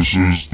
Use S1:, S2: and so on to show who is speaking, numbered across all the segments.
S1: This is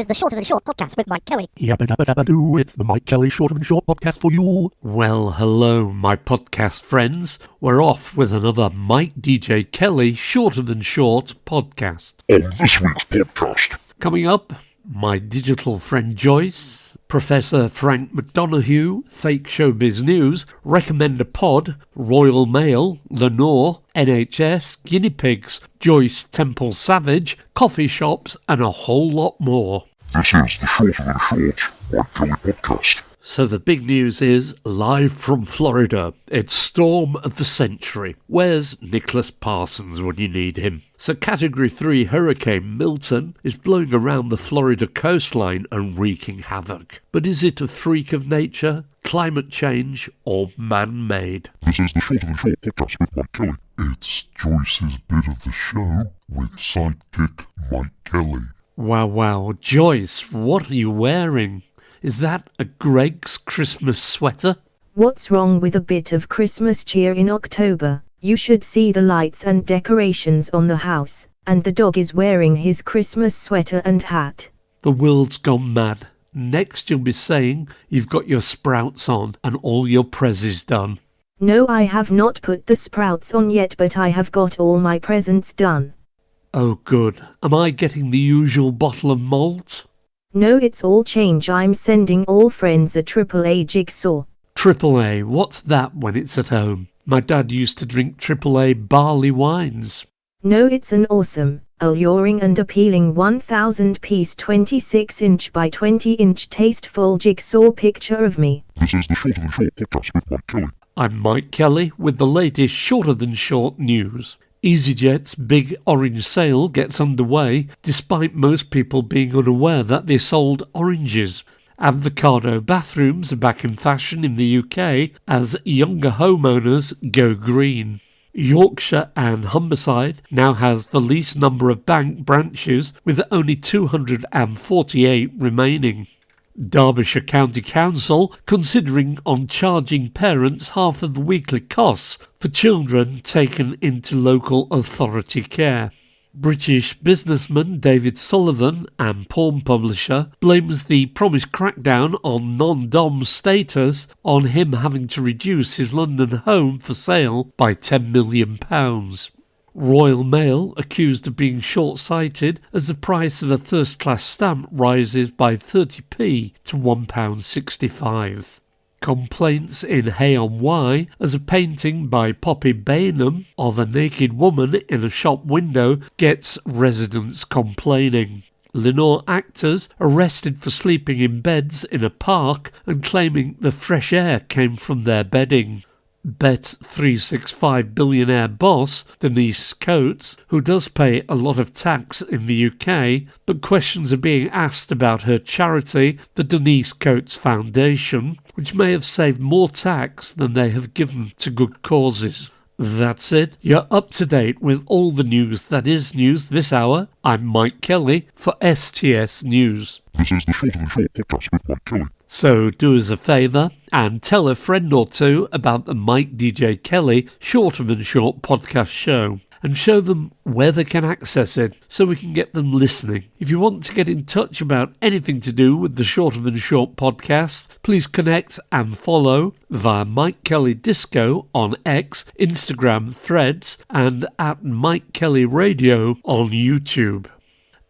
S1: the Shorter Than Short podcast with Mike Kelly.
S2: Yabba dabba dabba doo, it's the Mike Kelly Shorter Than Short podcast for you. Well, hello, my podcast friends. We're off with another Mikedjkelly Shorter Than Short podcast.
S3: On this week's podcast,
S2: Coming up, my digital friend Joyce, Professor Frank McDonough, Fake Showbiz News, Recommend a Pod, Royal Mail, Lenor, NHS, Guinea Pigs, Joyce Temple Savage, coffee shops, and a whole lot more.
S3: this is the Shorter Than Short Mike Kelly podcast.
S2: So the big news is, live from Florida, it's Storm of the Century. Where's Nicholas Parsons when you need him? So Category 3 Hurricane Milton is blowing around the Florida coastline and wreaking havoc. But is it a freak of nature, climate change, or man-made?
S3: This is the Shorter Than Short podcast with Mike Kelly.
S4: It's Joyce's bit of the show with sidekick Mike Kelly.
S2: Wow, Joyce, what are you wearing? Is that a Greg's Christmas sweater?
S5: What's wrong with a bit of Christmas cheer in October? You should see the lights and decorations on the house, and the dog is wearing his Christmas sweater and hat.
S2: The world's gone mad. Next you'll be saying you've got your sprouts on and all your prezzies done.
S5: No, I have not put the sprouts on yet, but I have got all my presents done.
S2: Oh good. Am I getting the usual bottle of malt?
S5: No, it's all change. I'm sending all friends a AAA jigsaw.
S2: AAA, what's that when it's at home? My dad used to drink AAA barley wines.
S5: No, it's an awesome, alluring and appealing 1,000-piece 26-inch by 20-inch tasteful jigsaw picture of me.
S3: This is the Shorter Than Short podcast with Mike Kelly.
S2: I'm Mike Kelly with the latest Shorter Than Short news. EasyJet's big orange sale gets underway despite most people being unaware that they sold oranges. Avocado bathrooms are back in fashion in the UK as younger homeowners go green. Yorkshire and Humberside now has the least number of bank branches with only 248 remaining. Derbyshire County Council considering on charging parents half of the weekly costs for children taken into local authority care. British businessman David Sullivan and porn publisher blames the promised crackdown on non-dom status on him having to reduce his London home for sale by £10 million. Royal Mail accused of being short-sighted as the price of a first-class stamp rises by 30p to £1.65. Complaints in Hay-on-Wye as a painting by Poppy Bainham of a naked woman in a shop window gets residents complaining. Lenor actors arrested for sleeping in beds in a park and claiming the fresh air came from their bedding. Bet365 billionaire boss Denise Coates, who does pay a lot of tax in the UK, but questions are being asked about her charity, the Denise Coates Foundation, which may have saved more tax than they have given to good causes. That's it. You're up to date with all the news that is news this hour. I'm Mike Kelly for STS News.
S3: This is the Shorter Than Short podcast with Mike Kelly.
S2: So do us a favour and tell a friend or two about the Mikedjkelly Shorter Than Short podcast show and show them where they can access it so we can get them listening. If you want to get in touch about anything to do with the Shorter Than Short podcast, please connect and follow via Mike Kelly Disco on X, Instagram, Threads, and at Mike Kelly Radio on YouTube.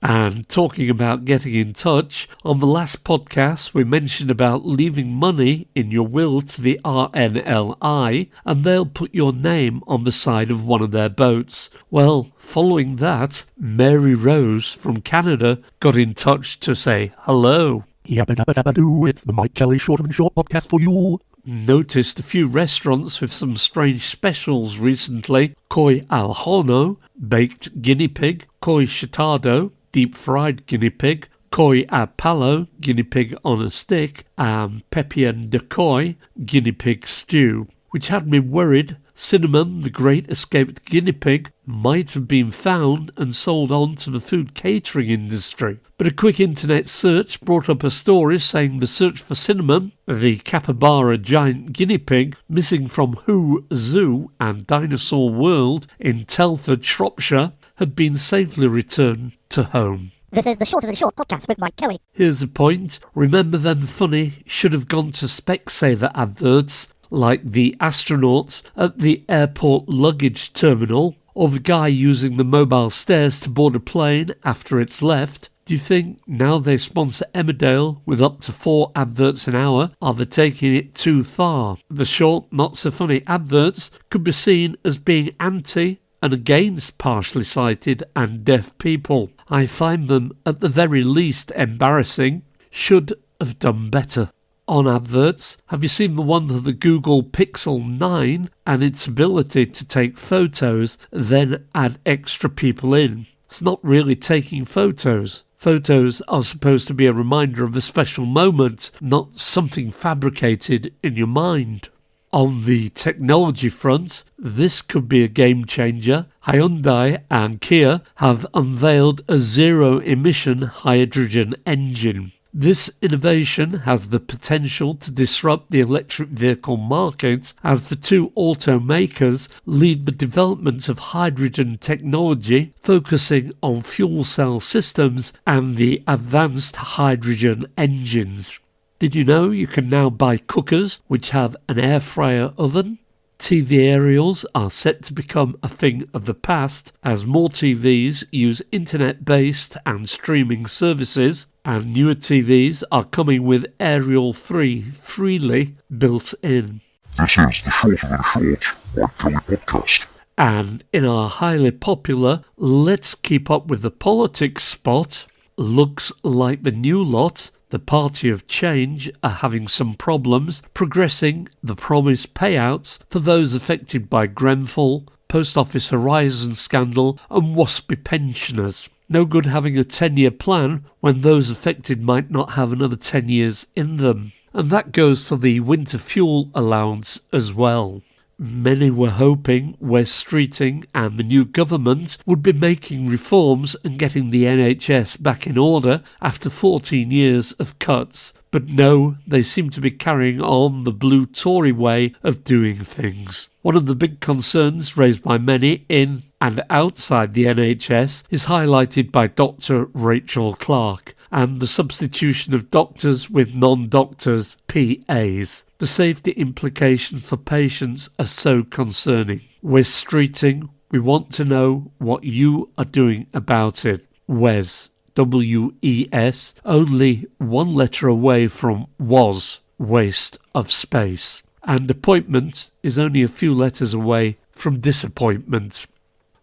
S2: And talking about getting in touch, on the last podcast we mentioned about leaving money in your will to the RNLI and they'll put your name on the side of one of their boats. Well, following that, Mary Rose from Canada got in touch to say hello.
S6: Yabba dabba dabba doo, it's the Mike Kelly Shorter Than Short podcast for you.
S2: Noticed a few restaurants with some strange specials recently. Koi al horno, baked guinea pig, koi chitado, deep-fried guinea pig, koi a palo, guinea pig on a stick, and pepien de koi, guinea pig stew, which had me worried Cinnamon, the great escaped guinea pig, might have been found and sold on to the food catering industry. But a quick internet search brought up a story saying the search for Cinnamon, the capybara giant guinea pig, missing from Who Zoo and Dinosaur World in Telford, Shropshire, had been safely returned to home.
S1: This is the Shorter Than Short podcast with Mikedjkelly.
S2: Here's a point. Remember them funny should have gone to Specsavers adverts, like the astronauts at the airport luggage terminal, or the guy using the mobile stairs to board a plane after it's left? Do you think now they sponsor Emmerdale with up to 4 adverts an hour, are they taking it too far? The short, not so funny adverts could be seen as being anti and against partially sighted and deaf people. I find them at the very least embarrassing. Should have done better. On adverts, have you seen the one of the Google Pixel 9 and its ability to take photos, then add extra people in? It's not really taking photos. Photos are supposed to be a reminder of a special moment, not something fabricated in your mind. On the technology front, this could be a game changer. Hyundai and Kia have unveiled a zero-emission hydrogen engine. This innovation has the potential to disrupt the electric vehicle market as the two automakers lead the development of hydrogen technology, focusing on fuel cell systems and the advanced hydrogen engines. Did you know you can now buy cookers which have an air fryer oven? TV aerials are set to become a thing of the past as more TVs use internet-based and streaming services, and newer TVs are coming with aerial freely built in.
S3: This is the Shorter Than Short Mikedjkelly podcast.
S2: And in our highly popular Let's Keep Up With the Politics spot, looks like the new lot, the Party of Change, are having some problems progressing the promised payouts for those affected by Grenfell, Post Office Horizon scandal and WASPy pensioners. No good having a 10-year plan when those affected might not have another 10 years in them. And that goes for the winter fuel allowance as well. Many were hoping West Streeting and the new government would be making reforms and getting the NHS back in order after 14 years of cuts. But no, they seem to be carrying on the blue Tory way of doing things. One of the big concerns raised by many in and outside the NHS is highlighted by Dr. Rachel Clark and the substitution of doctors with non-doctors, PAs. The safety implications for patients are so concerning. West Streeting, we want to know what you are doing about it. Wes, W-E-S, only one letter away from was, waste of space. And appointment is only a few letters away from disappointment.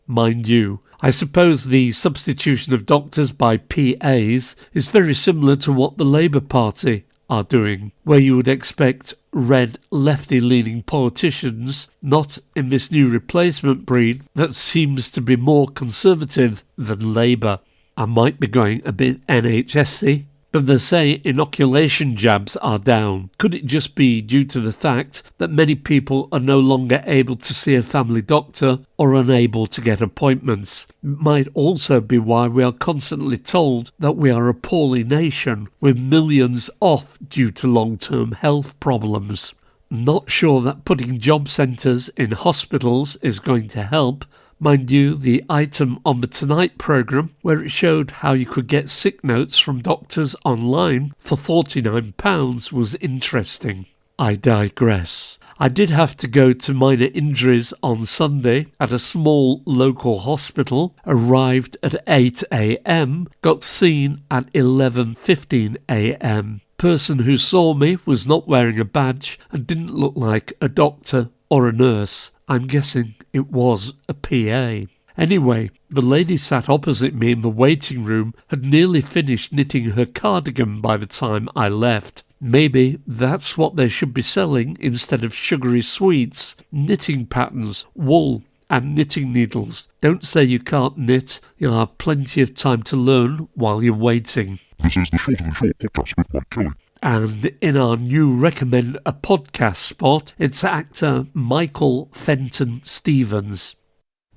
S2: Mind you, I suppose the substitution of doctors by PAs is very similar to what the Labour Party are doing, where you would expect red lefty-leaning politicians, not in this new replacement breed that seems to be more conservative than Labour. I might be going a bit NHS-y, but they say inoculation jabs are down. Could it just be due to the fact that many people are no longer able to see a family doctor or unable to get appointments? It might also be why we are constantly told that we are a poorly nation, with millions off due to long-term health problems. Not sure that putting job centres in hospitals is going to help. Mind you, the item on the Tonight programme, where it showed how you could get sick notes from doctors online for £49 was interesting. I digress. I did have to go to minor injuries on Sunday at a small local hospital, arrived at 8 a.m, got seen at 11:15 a.m. Person who saw me was not wearing a badge and didn't look like a doctor or a nurse. I'm guessing it was a PA. Anyway, the lady sat opposite me in the waiting room had nearly finished knitting her cardigan by the time I left. Maybe that's what they should be selling instead of sugary sweets, knitting patterns, wool and knitting needles. Don't say you can't knit. You'll have plenty of time to learn while you're waiting.
S3: This is the Shorter Than Short podcast with Mikedjkelly.
S2: And in our new Recommend a Podcast spot, it's actor Michael Fenton Stevens.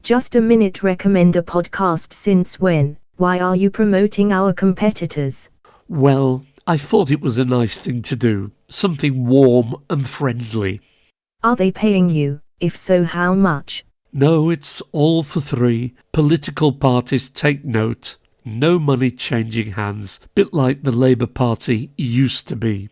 S5: Just a minute, recommend a podcast since when? Why are you promoting our competitors?
S2: Well, I thought it was a nice thing to do. Something warm and friendly.
S5: Are they paying you? If so, how much?
S2: No, it's all for free. Political parties take note. No money changing hands, bit like the Labour Party used to be.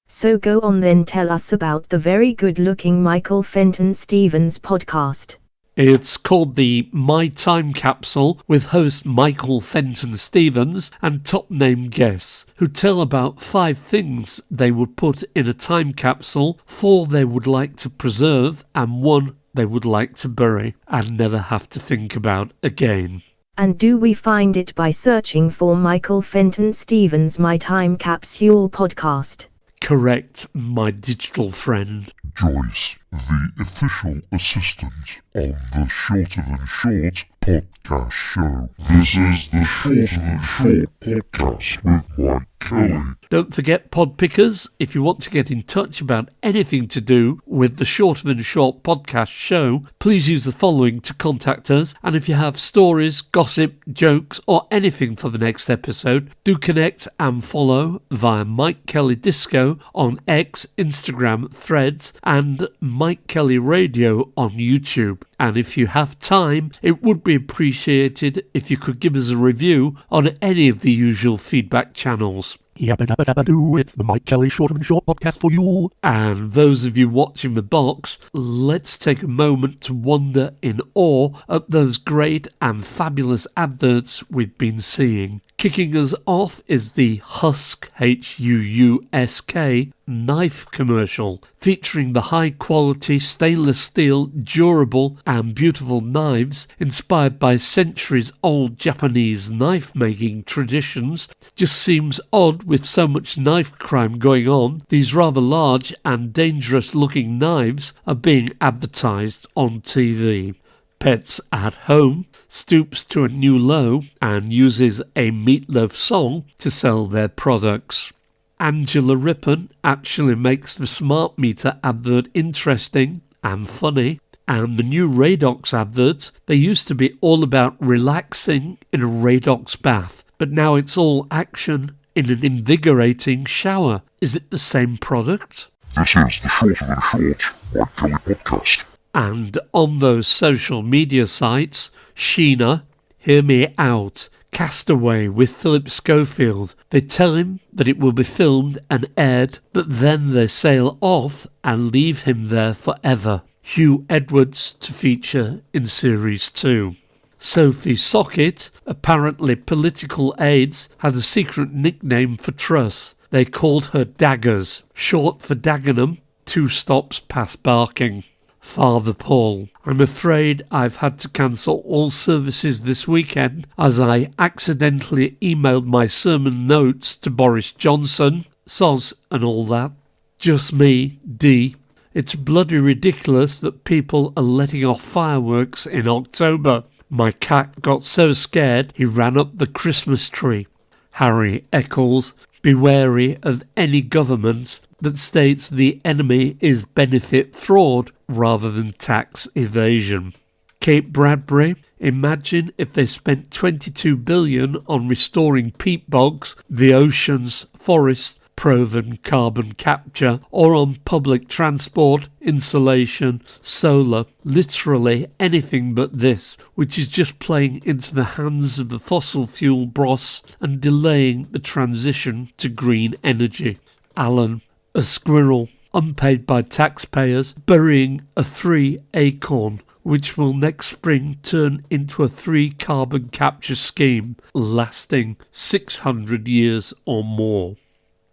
S5: So go on then, tell us about the very good-looking Michael Fenton Stevens podcast.
S2: It's called the My Time Capsule, with host Michael Fenton Stevens and top-name guests who tell about 5 things they would put in a time capsule, 4 they would like to preserve, and 1 they would like to bury and never have to think about again.
S5: And do we find it by searching for Michael Fenton Stevens' My Time Capsule podcast?
S2: Correct, my digital friend.
S4: Joyce, the official assistant on the Shorter Than Short podcast show.
S3: This is the Shorter Than Short podcast with Mikedjkelly.
S2: Don't forget, pod pickers, if you want to get in touch about anything to do with the Shorter Than Short podcast show, please use the following to contact us. And if you have stories, gossip, jokes, or anything for the next episode, do connect and follow via Mikedjkelly Disco on X, Instagram, Threads, and Mikedjkelly Radio on YouTube. And if you have time, it would be appreciated if you could give us a review on any of the usual feedback channels.
S6: Yabba dabba dabba doo, it's the Mikedjkelly Shorter Than Short podcast for you.
S2: And those of you watching the box, let's take a moment to wonder in awe at those great and fabulous adverts we've been seeing. Kicking us off is the Husk, H-U-U-S-K, knife commercial, featuring the high-quality stainless steel, durable and beautiful knives inspired by centuries-old Japanese knife-making traditions. Just seems odd with so much knife crime going on. These rather large and dangerous-looking knives are being advertised on TV. Pets at Home stoops to a new low and uses a Meatloaf song to sell their products. Angela Rippon actually makes the smart meter advert interesting and funny. And the new Radox adverts, they used to be all about relaxing in a Radox bath, but now it's all action in an invigorating shower. Is it the same product?
S3: This is the Shorter Than Short Mikedjkelly podcast.
S2: And on those social media sites, Sheena, Hear Me Out, Castaway with Philip Schofield. They tell him that it will be filmed and aired, but then they sail off and leave him there forever. Hugh Edwards to feature in Series 2. Sophie Socket, apparently political aides, had a secret nickname for Truss. They called her Daggers, short for Dagenham, 2 stops past Barking. Father Paul, I'm afraid I've had to cancel all services this weekend as I accidentally emailed my sermon notes to Boris Johnson, soz and all that. Just me, D. It's bloody ridiculous that people are letting off fireworks in October. My cat got so scared he ran up the Christmas tree. Harry Eccles, be wary of any government that states the enemy is benefit fraud rather than tax evasion. Cape Bradbury, imagine if they spent $22 billion on restoring peat bogs, the oceans, forests, proven carbon capture, or on public transport, insulation, solar, literally anything but this, which is just playing into the hands of the fossil fuel boss and delaying the transition to green energy. Alan, a squirrel, unpaid by taxpayers, burying a 3 acorn, which will next spring turn into a 3 carbon capture scheme lasting 600 years or more.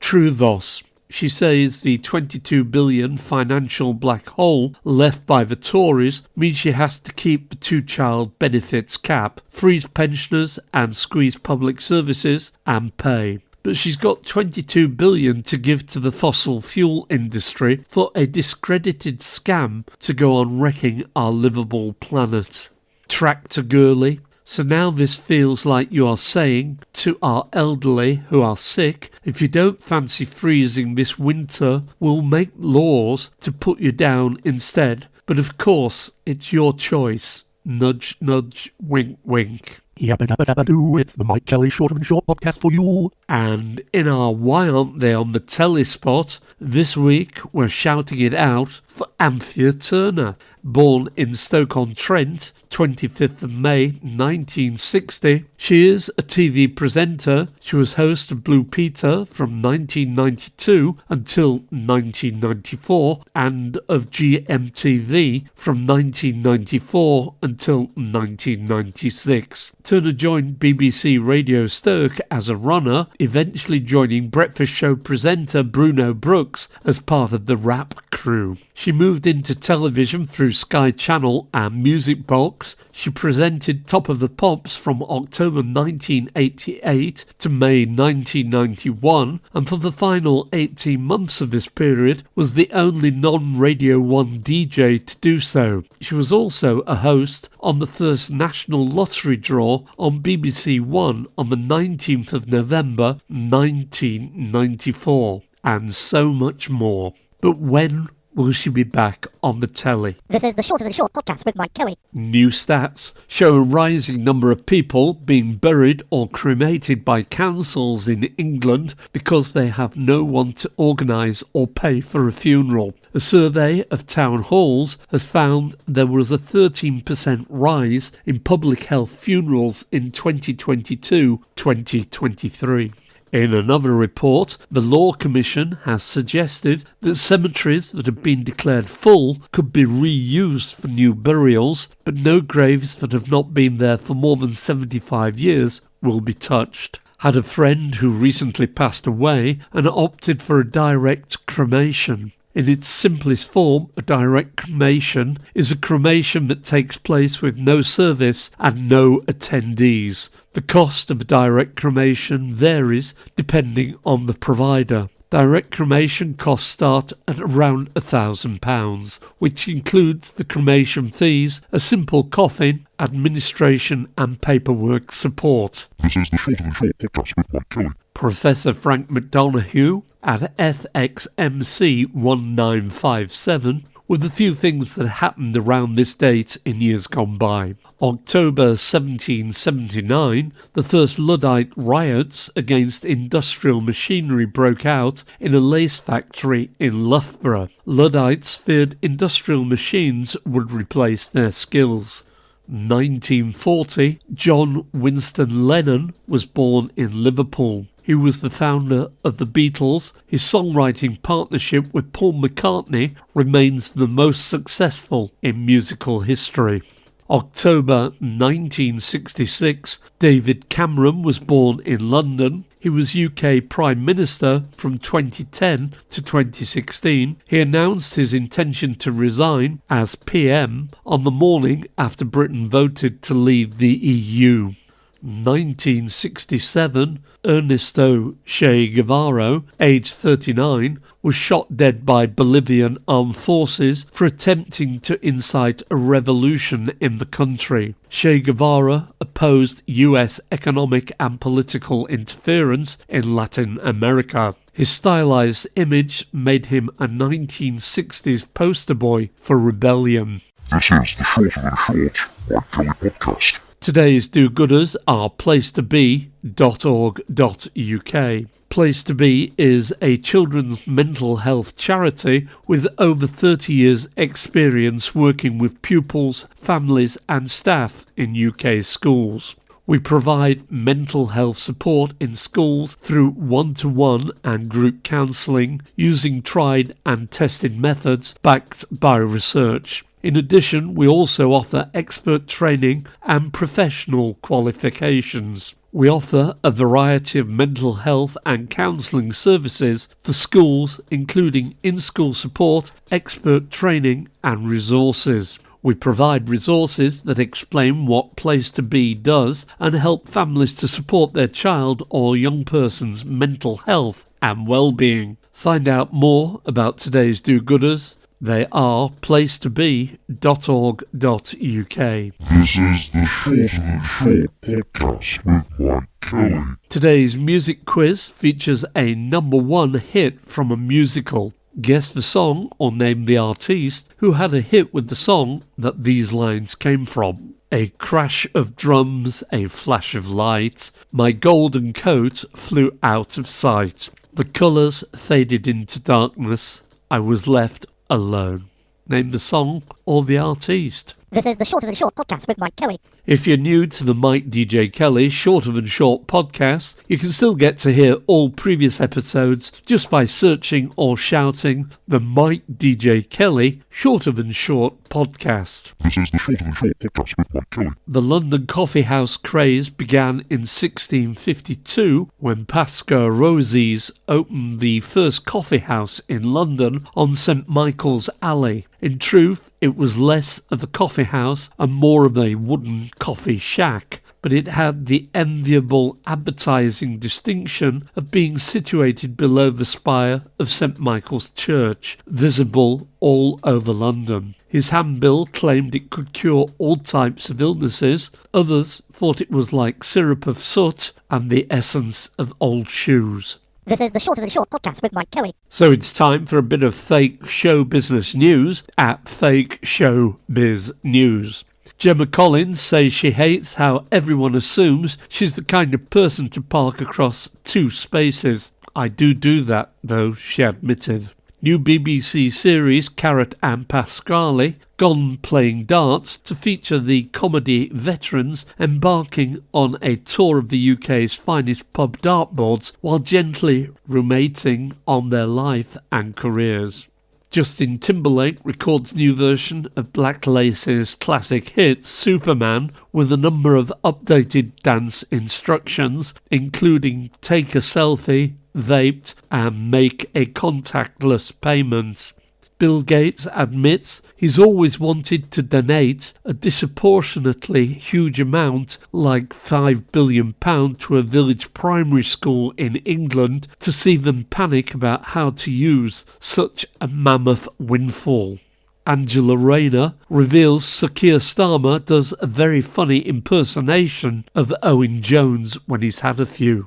S2: Truthos. She says the $22 billion financial black hole left by the Tories means she has to keep the 2-child benefits cap, freeze pensioners and squeeze public services and pay. But she's got $22 billion to give to the fossil fuel industry for a discredited scam to go on wrecking our livable planet. Tractor girly. So now this feels like you are saying to our elderly who are sick, if you don't fancy freezing this winter, we'll make laws to put you down instead. But of course, it's your choice. Nudge, nudge, wink, wink.
S6: Yabba dabba dabba doo, it's the Mikedjkelly Shorter Than Short podcast for you.
S2: And in our Why Aren't They on the Telly spot, this week we're shouting it out for Anthea Turner. born in Stoke-on-Trent, 25th of May 1960. She is a TV presenter. She was host of Blue Peter from 1992 until 1994 and of GMTV from 1994 until 1996. Turner joined BBC Radio Stoke as a runner, eventually joining breakfast show presenter Bruno Brooks as part of the rap crew. She moved into television through Sky Channel and Music Box. She presented Top of the Pops from October 1988 to May 1991, and for the final 18 months of this period was the only non-Radio 1 DJ to do so. She was also a host on the first national lottery draw on BBC One on the 19th of November 1994, and so much more. But when will she be back on the telly?
S1: This is the Shorter Than Short podcast with Mikedjkelly.
S2: New stats show a rising number of people being buried or cremated by councils in England because they have no one to organise or pay for a funeral. A survey of town halls has found there was a 13% rise in public health funerals in 2022-2023. In another report, the Law Commission has suggested that cemeteries that have been declared full could be reused for new burials, but no graves that have not been there for more than 75 years will be touched. Had a friend who recently passed away and opted for a direct cremation. In its simplest form, a direct cremation is a cremation that takes place with no service and no attendees. The cost of a direct cremation varies depending on the provider. Direct cremation costs start at around £1,000, which includes the cremation fees, a simple coffin, administration and paperwork support.
S3: This is the Shorter Than Short podcast with Mikedjkelly.
S2: Professor Frank McDonough at FXMC 1957 with a few things that happened around this date in years gone by. October 1779, the first Luddite riots against industrial machinery broke out in a lace factory in Loughborough. Luddites feared industrial machines would replace their skills. 1940, John Winston Lennon was born in Liverpool. He was the founder of the Beatles. His songwriting partnership with Paul McCartney remains the most successful in musical history. October 1966, David Cameron was born in London. He was UK Prime Minister from 2010 to 2016. He announced his intention to resign as PM on the morning after Britain voted to leave the EU. 1967, Ernesto Che Guevara, aged 39, was shot dead by Bolivian armed forces for attempting to incite a revolution in the country. Che Guevara opposed US economic and political interference in Latin America. His stylized image made him a 1960s poster boy for rebellion.
S3: This is the Shorter Than Short Mikedjkelly podcast.
S2: Today's do-gooders are placetobe.org.uk. Place to Be is a children's mental health charity with over 30 years' experience working with pupils, families and staff in UK schools. We provide mental health support in schools through one-to-one and group counselling using tried and tested methods backed by research. In addition, we also offer expert training and professional qualifications. We offer a variety of mental health and counselling services for schools, including in-school support, expert training and resources. We provide resources that explain what Place to Be does and help families to support their child or young person's mental health and well-being. Find out more about today's do-gooders. They are placetobe.org.uk.
S3: This is the Shorter Than Short podcast with Mikedjkelly.
S2: Today's music quiz features a number one hit from a musical. Guess the song or name the artiste who had a hit with the song that these lines came from. A crash of drums, a flash of light, my golden coat flew out of sight. The colours faded into darkness, I was left alone. name the song or the artiste.
S1: This is the Shorter Than Short podcast with Mikedjkelly.
S2: If you're new to the Mikedjkelly Shorter Than Short podcast, you can still get to hear all previous episodes just by searching or shouting the Mikedjkelly Shorter Than Short podcast.
S3: This is the Shorter Than Short podcast with Mikedjkelly.
S2: The London coffee house craze began in 1652 when Pascal Rosés opened the first coffee house in London on St Michael's Alley. In truth, it was less of a coffee house and more of a wooden coffee shack, but it had the enviable advertising distinction of being situated below the spire of St Michael's Church, visible all over London. His handbill claimed it could cure all types of illnesses. Others thought it was like syrup of soot and the essence of old shoes.
S1: This is the Shorter Than Short podcast with Mikedjkelly.
S2: So it's time for a bit of fake show business news at Fake Showbiz News. Gemma Collins says she hates how everyone assumes she's the kind of person to park across two spaces. I do that, though, she admitted. New BBC series Carrot and Pascali gone playing darts to feature the comedy veterans embarking on a tour of the UK's finest pub dartboards while gently ruminating on their life and careers. Justin Timberlake records new version of Black Lace's classic hit Superman with a number of updated dance instructions, including take a selfie, vaped and make a contactless payment. Bill Gates admits he's always wanted to donate a disproportionately huge amount, like £5 billion, to a village primary school in England to see them panic about how to use such a mammoth windfall. Angela Rayner reveals Sir Keir Starmer does a very funny impersonation of Owen Jones when he's had a few.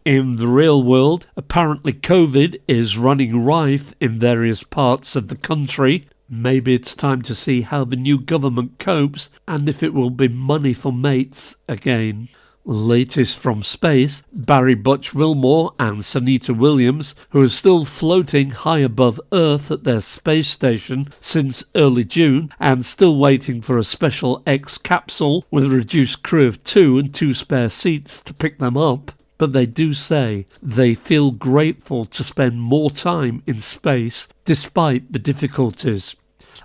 S2: In the real world, apparently COVID is running rife in various parts of the country. Maybe it's time to see how the new government copes and if it will be money for mates again. Latest from space, Barry Butch Wilmore and Sunita Williams, who are still floating high above Earth at their space station since early June and still waiting for a special X capsule with a reduced crew of 2 and 2 spare seats to pick them up. But they do say they feel grateful to spend more time in space despite the difficulties.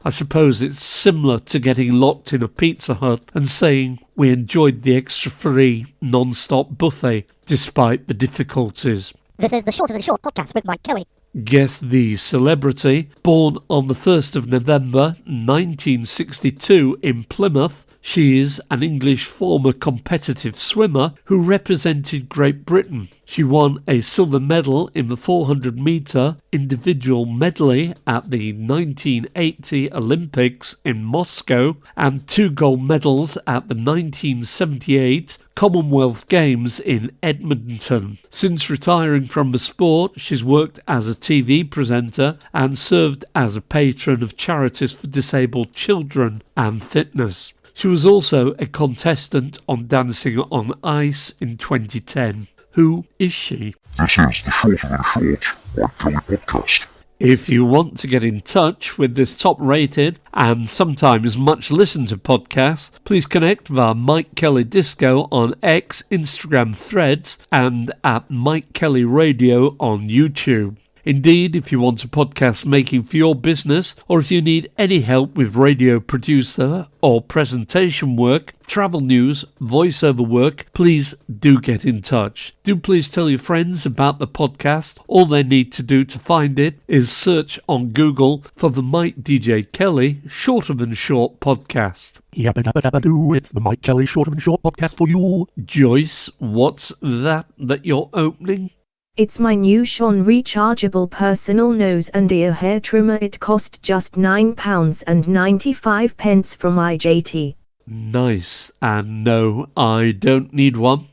S2: I suppose it's similar to getting locked in a Pizza Hut and saying we enjoyed the extra free non-stop buffet despite the difficulties.
S1: This is the Shorter Than Short podcast with Mikedjkelly.
S2: Guess the celebrity, born on the 1st of November 1962 in Plymouth. She is an English former competitive swimmer who represented Great Britain. She won a silver medal in the 400-metre individual medley at the 1980 Olympics in Moscow and 2 gold medals at the 1978 Commonwealth Games in Edmonton. Since retiring from the sport, she's worked as a TV presenter and served as a patron of charities for disabled children and fitness. She was also a contestant on Dancing on Ice in 2010. Who is she?
S3: This is the Shorter Than Short Mikedjkelly podcast.
S2: If you want to get in touch with this top-rated and sometimes much-listened to podcast, please connect via Mikedjkelly Disco on X, Instagram Threads, and at Mikedjkelly Radio on YouTube. Indeed, if you want a podcast making for your business, or if you need any help with radio producer or presentation work, travel news, voiceover work, please do get in touch. Do please tell your friends about the podcast. All they need to do to find it is search on Google for the Mikedjkelly Shorter Than Short podcast.
S6: Yabba dabba dabba doo, it's the Mikedjkelly Shorter Than Short podcast for you.
S2: Joyce, what's that you're opening?
S5: It's my new Sean rechargeable personal nose and ear hair trimmer. It cost just £9.95 from IJT.
S2: Nice. And no, I don't need one.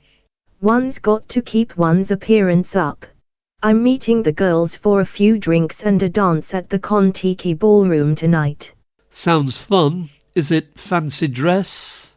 S5: One's got to keep one's appearance up. I'm meeting the girls for a few drinks and a dance at the Kon-Tiki ballroom tonight.
S2: Sounds fun. Is it fancy dress?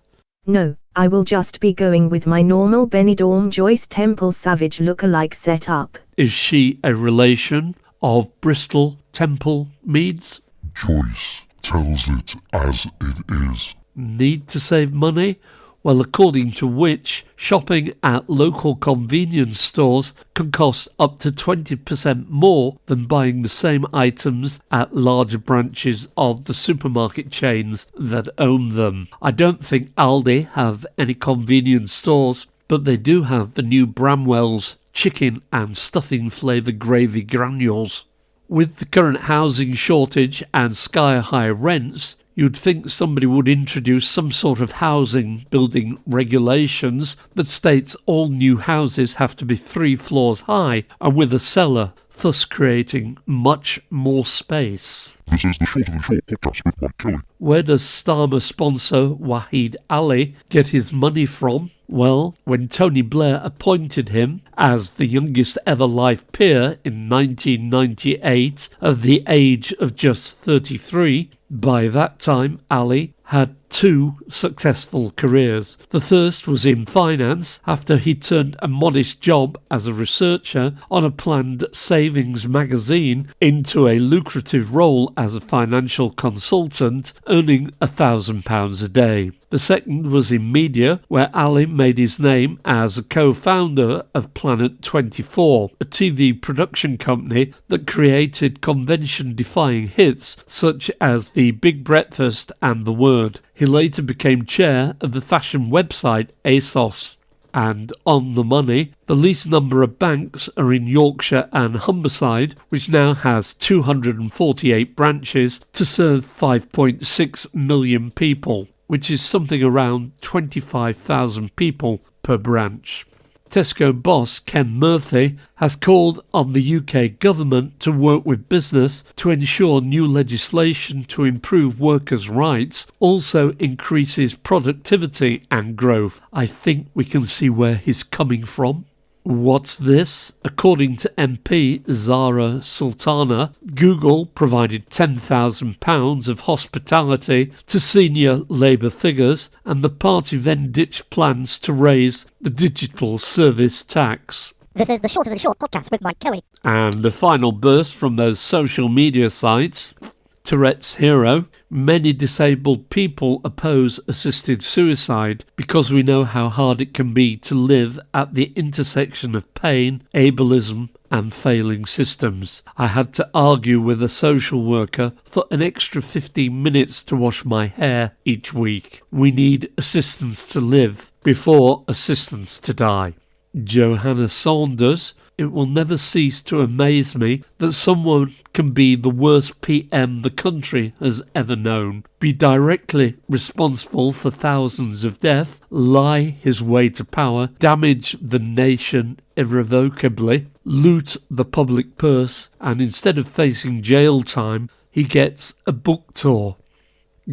S5: No, I will just be going with my normal Benidorm Joyce Temple Savage look-alike setup.
S2: Is she a relation of Bristol Temple Meads?
S3: Joyce,
S4: tells it as it is.
S2: Need to save money? Well, according to which, shopping at local convenience stores can cost up to 20% more than buying the same items at larger branches of the supermarket chains that own them. I don't think Aldi have any convenience stores, but they do have the new Bramwell's chicken and stuffing flavoured gravy granules. With the current housing shortage and sky-high rents, you'd think somebody would introduce some sort of housing building regulations that states all new houses have to be 3 floors high and with a cellar, thus creating much more space.
S3: This is the Shorter Than Short podcast with Mikedjkelly.
S2: Where does Starmer sponsor Wahid Ali get his money from? Well, when Tony Blair appointed him as the youngest ever life peer in 1998 at the age of just 33, by that time Ali had 2 successful careers. The first was in finance after he turned a modest job as a researcher on a planned savings magazine into a lucrative role as a financial consultant, earning £1,000 a day. The second was in media, where Ali made his name as a co-founder of Planet 24, a TV production company that created convention-defying hits such as The Big Breakfast and The Word. He later became chair of the fashion website ASOS. And on the money, the least number of banks are in Yorkshire and Humberside, which now has 248 branches to serve 5.6 million people, which is something around 25,000 people per branch. Tesco boss Ken Murphy has called on the UK government to work with business to ensure new legislation to improve workers' rights also increases productivity and growth. I think we can see where he's coming from. What's this? According to MP Zara Sultana, Google provided £10,000 of hospitality to senior Labour figures, and the party then ditched plans to raise the digital service tax.
S1: This is the Shorter Than Short podcast with Mikedjkelly.
S2: And the final burst from those social media sites. Tourette's hero. Many disabled people oppose assisted suicide because we know how hard it can be to live at the intersection of pain, ableism and failing systems. I had to argue with a social worker for an extra 15 minutes to wash my hair each week. We need assistance to live before assistance to die. Johanna Saunders. It will never cease to amaze me that someone can be the worst PM the country has ever known, be directly responsible for thousands of deaths, lie his way to power, damage the nation irrevocably, loot the public purse, and instead of facing jail time, he gets a book tour.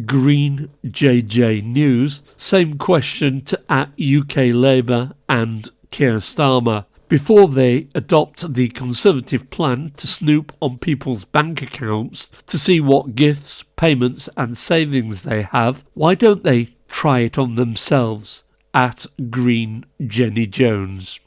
S2: Green JJ News. Same question to @UK Labour and Keir Starmer. Before they adopt the Conservative plan to snoop on people's bank accounts to see what gifts, payments and savings they have, why don't they try it on themselves? @Green Jenny Jones.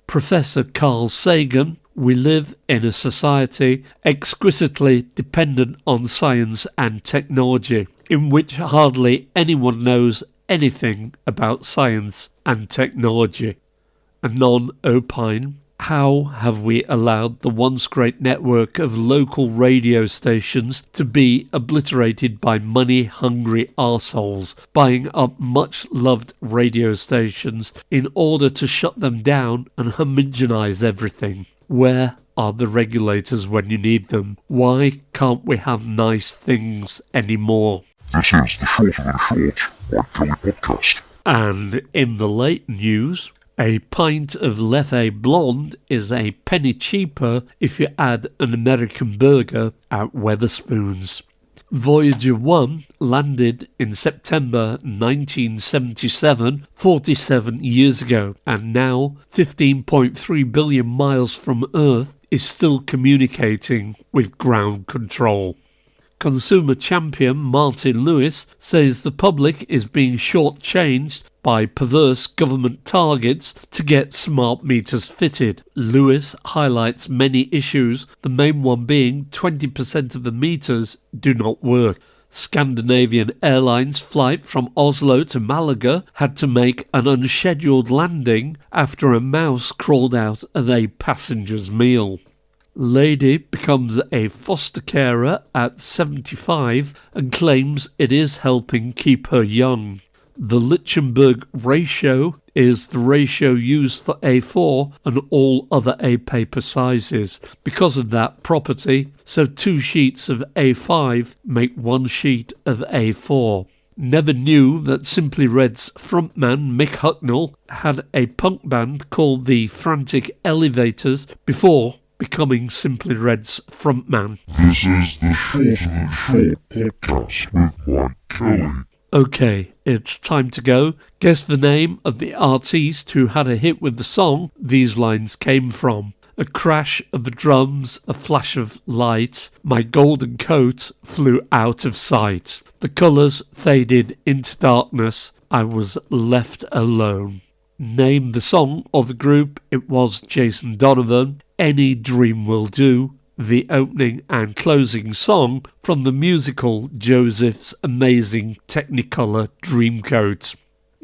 S2: Professor Carl Sagan. We live in a society exquisitely dependent on science and technology, in which hardly anyone knows anything about science and technology. Anon opine, how have we allowed the once great network of local radio stations to be obliterated by money-hungry arseholes, buying up much-loved radio stations in order to shut them down and homogenise everything? Where are the regulators when you need them? Why can't we have nice things anymore?
S3: This is the Shorter Than Short Mikedjkelly podcast.
S2: And in the late news, a pint of Leffe Blonde is a penny cheaper if you add an American burger at Wetherspoons. Voyager 1 landed in September 1977, 47 years ago, and now 15.3 billion miles from Earth is still communicating with ground control. Consumer champion Martin Lewis says the public is being shortchanged by perverse government targets to get smart meters fitted. Lewis highlights many issues, the main one being 20% of the meters do not work. Scandinavian Airlines flight from Oslo to Malaga had to make an unscheduled landing after a mouse crawled out of a passenger's meal. Lady becomes a foster carer at 75 and claims it is helping keep her young. The Lichtenberg ratio is the ratio used for A4 and all other A paper sizes. Because of that property, so 2 sheets of A5 make 1 sheet of A4. Never knew that Simply Red's frontman Mick Hucknall had a punk band called the Frantic Elevators before becoming Simply Red's frontman.
S3: This is the Shorter Than Short podcast with Mikedjkelly.
S2: Okay, it's time to go. Guess the name of the artiste who had a hit with the song these lines came from. A crash of the drums, a flash of light, my golden coat flew out of sight. The colours faded into darkness, I was left alone. Name the song or the group, it was Jason Donovan. Any Dream Will Do, the opening and closing song from the musical Joseph's Amazing Technicolor Dreamcoat.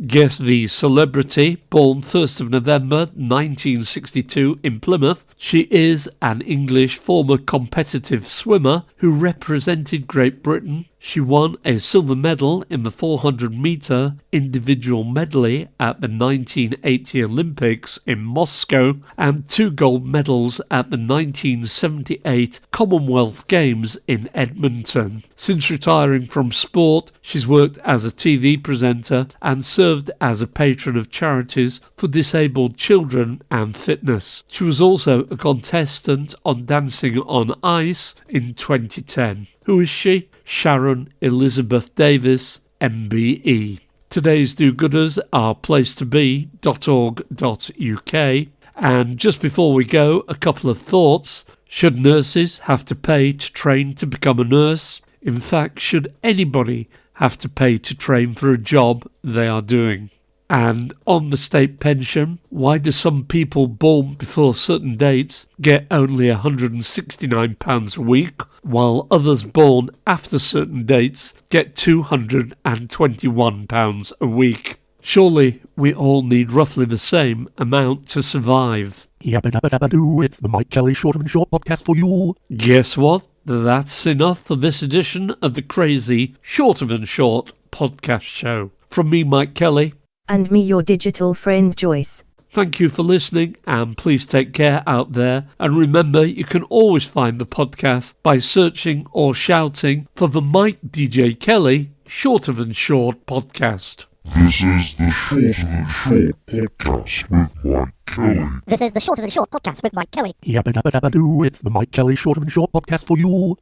S2: Guess the celebrity, born 1st of November 1962 in Plymouth. She is an English former competitive swimmer who represented Great Britain. She won a silver medal in the 400-metre individual medley at the 1980 Olympics in Moscow and 2 gold medals at the 1978 Commonwealth Games in Edmonton. Since retiring from sport, she's worked as a TV presenter and served as a patron of charities for disabled children and fitness. She was also a contestant on Dancing on Ice in 2010. Who is she? Sharon Elizabeth Davis, MBE. Today's do-gooders are placetobe.org.uk. And just before we go, a couple of thoughts. Should nurses have to pay to train to become a nurse? In fact, should anybody have to pay to train for a job they are doing? And on the state pension, why do some people born before certain dates get only £169 a week, while others born after certain dates get £221 a week? Surely we all need roughly the same amount to survive.
S6: Yabba dabba dabba doo, it's the Mikedjkelly Shorter Than Short podcast for you.
S2: Guess what? That's enough for this edition of the crazy Shorter Than Short podcast show. From me, Mikedjkelly.
S5: And me, your digital friend Joyce.
S2: Thank you for listening, and please take care out there. And remember, you can always find the podcast by searching or shouting for the Mikedjkelly Shorter Than Short podcast.
S3: This is the Shorter Than Short podcast with Mikedjkelly.
S1: This is the Shorter Than Short podcast with Mikedjkelly.
S6: Yabba dabba dabba doo, it's the Mikedjkelly Shorter Than Short podcast for you.